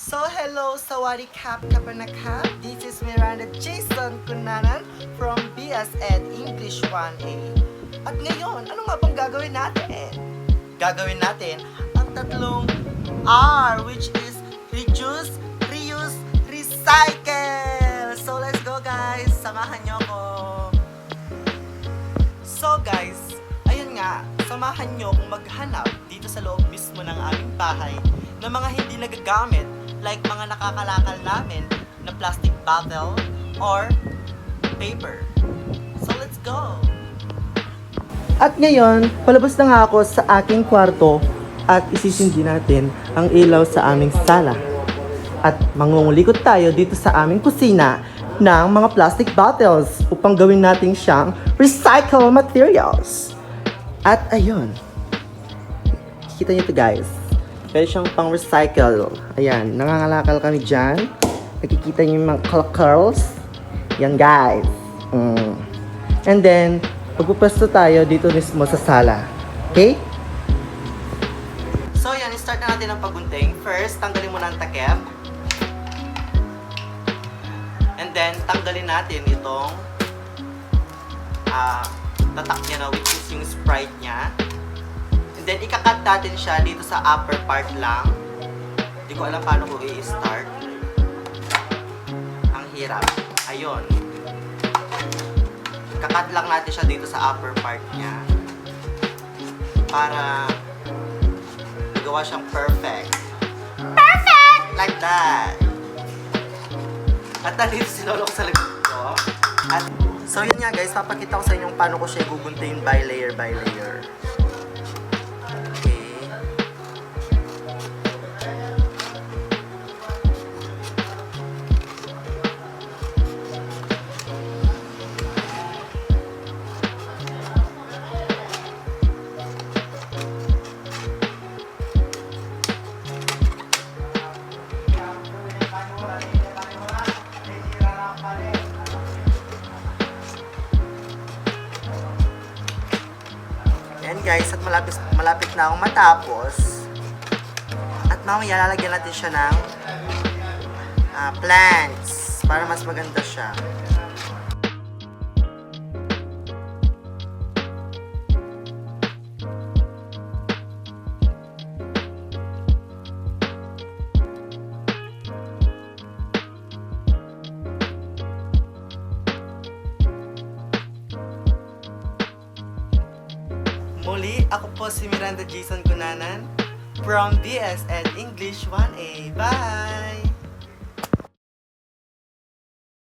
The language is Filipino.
So hello, Sawari Kap Kapanakap. This is Miranda Jason Kunanan from BS Ed English 1A. At ngayon, ano nga bang gagawin natin? Gagawin natin ang tatlong R, which is reduce, reuse, recycle. So let's go guys, samahan nyo ko. So guys, ayun nga, samahan nyo kung maghanap dito sa loob mismo ng aming bahay ng mga hindi nagagamit, like mga nakakalakal namin na plastic bottle or paper. So let's go! At ngayon, palabas na nga ako sa aking kwarto at isisindi natin ang ilaw sa aming sala. At mangungulikot tayo dito sa aming kusina ng mga plastic bottles upang gawin natin siyang recycle materials. At ayun, kita niyo ito guys. Pwede siyang pang recycle. Ayan, nangangalakal kami dyan. Nakikita niyo yung mga curls. Yan guys. And then, magpupesto tayo dito mismo sa sala. Okay? So yan, start na natin ang pagunting. First, tanggalin muna ang takip. And then, tanggalin natin itong tatak niya na, which is yung Sprite niya. And then, ikakat natin siya dito sa upper part lang. Hindi ko alam paano ko i-start. Ang hirap. Ayun. Ikakat lang natin siya dito sa upper part niya. Para magawa siyang perfect. Perfect! Like that. At nandito si Lolo ko sa likod ko. At so yun nga guys, papakita ko sa inyo paano ko siya guguntiin by layer by layer. Okay. Yan guys, at malapit na akong matapos. At mamaya lalagyan natin siya ng plants para mas maganda siya. Muli, ako po si Miranda Jason Kunanan from BS Ed English 1A. Bye!